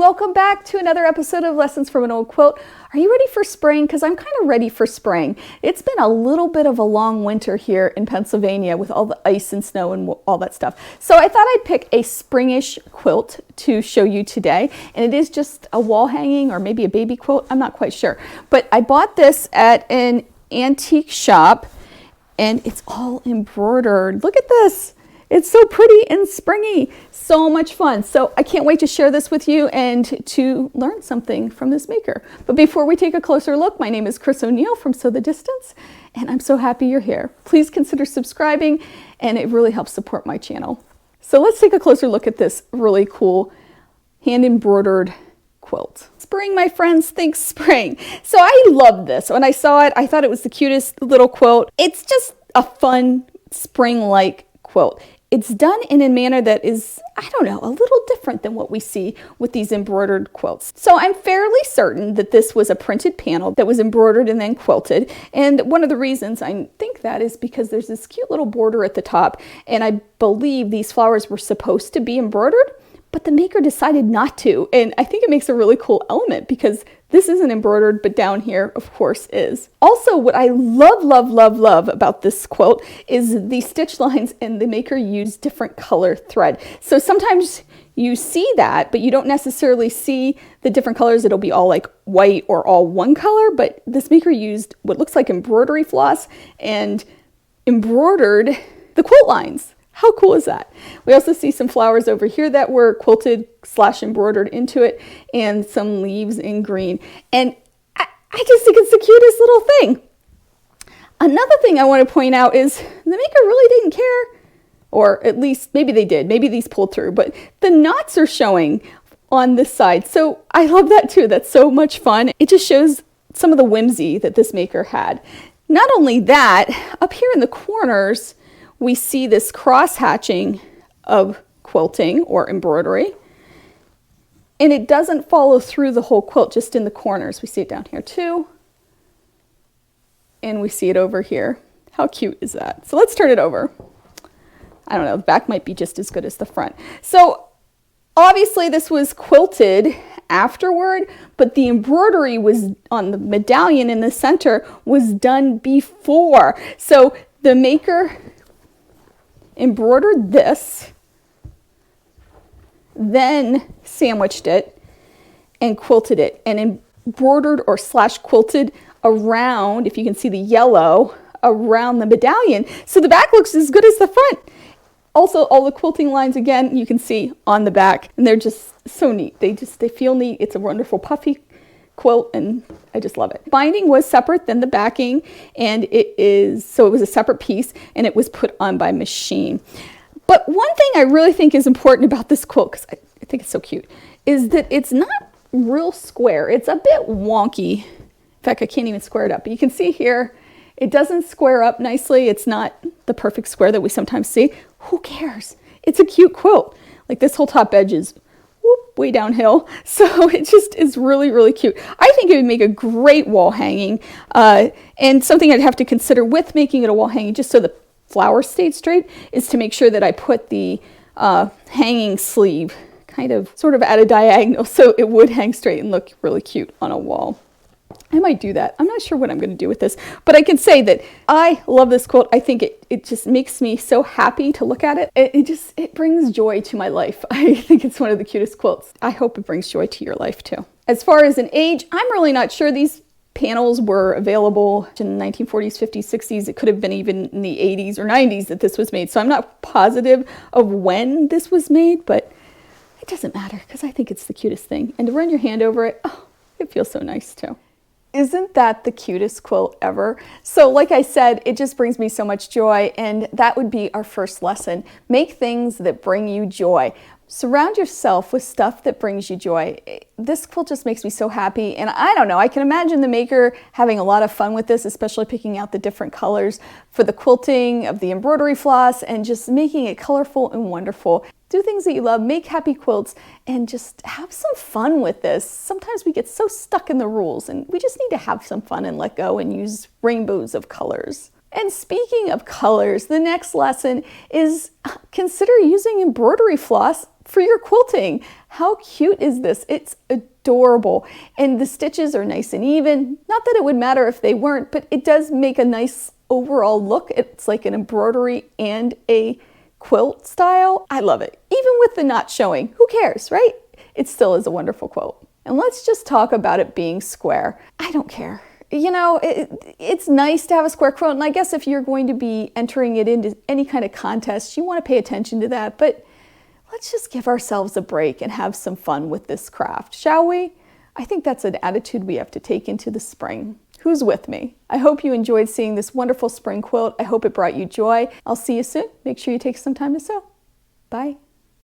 welcome back to another episode of Lessons from an Old Quilt. Are you ready for spring? Because I'm kind of ready for spring. It's been a little bit of a long winter here in Pennsylvania with all the ice and snow and all that stuff. So I thought I'd pick a springish quilt to show you today. And it is just a wall hanging or maybe a baby quilt. I'm not quite sure. But I bought this at an antique shop and it's all embroidered. Look at this. It's so pretty and springy, so much fun. So I can't wait to share this with you and to learn something from this maker. But before we take a closer look, my name is Chris O'Neill from Sew the Distance, and I'm so happy you're here. Please consider subscribing, and it really helps support my channel. So let's take a closer look at this really cool hand embroidered quilt. Spring, my friends, think spring. So I love this. When I saw it, I thought it was the cutest little quilt. It's just a fun spring-like quilt. It's done in a manner that is, I don't know, a little different than what we see with these embroidered quilts. So I'm fairly certain that this was a printed panel that was embroidered and then quilted. And one of the reasons I think that is because there's this cute little border at the top. And I believe these flowers were supposed to be embroidered, but the maker decided not to. And I think it makes a really cool element because this isn't embroidered, but down here, of course, is. Also, what I love about this quilt is the stitch lines, and the maker used different color thread. So sometimes you see that, but you don't necessarily see the different colors. It'll be all like white or all one color, but this maker used what looks like embroidery floss and embroidered the quilt lines. How cool is that? We also see some flowers over here that were quilted / embroidered into it, and some leaves in green. And I just think it's the cutest little thing. Another thing I want to point out is the maker really didn't care, or at least maybe they did. Maybe these pulled through, but the knots are showing on this side. So I love that too. That's so much fun. It just shows some of the whimsy that this maker had. Not only that, up here in the corners, we see this cross-hatching of quilting or embroidery, and it doesn't follow through the whole quilt, just in the corners. We see it down here too, and we see it over here. How cute is that? So let's turn it over. I don't know, the back might be just as good as the front. So obviously this was quilted afterward, but the embroidery was on the medallion in the center was done before. So the maker embroidered this, then sandwiched it and quilted it, and embroidered or / quilted around, if you can see the yellow, around the medallion. So the back looks as good as the front. Also, all the quilting lines, again, you can see on the back, and they're just so neat. They feel neat. It's a wonderful puffy quilt, and I just love it. Binding was separate than the backing, and it was a separate piece, and it was put on by machine. But one thing I really think is important about this quilt, because I think it's so cute, is that it's not real square. It's a bit wonky. In fact, I can't even square it up, but you can see here, it doesn't square up nicely. It's not the perfect square that we sometimes see. Who cares? It's a cute quilt. Like this whole top edge is way downhill, so it just is really cute. I think it would make a great wall hanging, and something I'd have to consider with making it a wall hanging, just so the flowers stayed straight, is to make sure that I put the hanging sleeve sort of at a diagonal, so it would hang straight and look really cute on a wall. I might do that. I'm not sure what I'm going to do with this, but I can say that I love this quilt. I think it just makes me so happy to look at it. It brings joy to my life. I think it's one of the cutest quilts. I hope it brings joy to your life too. As far as an age, I'm really not sure. These panels were available in the 1940s, 50s, 60s. It could have been even in the 80s or 90s that this was made. So I'm not positive of when this was made, but it doesn't matter because I think it's the cutest thing. And to run your hand over it, oh, it feels so nice too. Isn't that the cutest quilt ever? So like I said, it just brings me so much joy, and that would be our first lesson. Make things that bring you joy. Surround yourself with stuff that brings you joy. This quilt just makes me so happy, and I don't know, I can imagine the maker having a lot of fun with this, especially picking out the different colors for the quilting of the embroidery floss and just making it colorful and wonderful. Do things that you love, make happy quilts, and just have some fun with this. Sometimes we get so stuck in the rules, and we just need to have some fun and let go and use rainbows of colors. And speaking of colors, the next lesson is consider using embroidery floss for your quilting. How cute is this? It's adorable. And the stitches are nice and even. Not that it would matter if they weren't, but it does make a nice overall look. It's like an embroidery and a quilt style. I love it. Even with the knot showing, who cares, right? It still is a wonderful quilt. And let's just talk about it being square. I don't care. You know, it's nice to have a square quilt, and I guess if you're going to be entering it into any kind of contest, you want to pay attention to that, but let's just give ourselves a break and have some fun with this craft, shall we? I think that's an attitude we have to take into the spring. Who's with me? I hope you enjoyed seeing this wonderful spring quilt. I hope it brought you joy. I'll see you soon. Make sure you take some time to sew. Bye.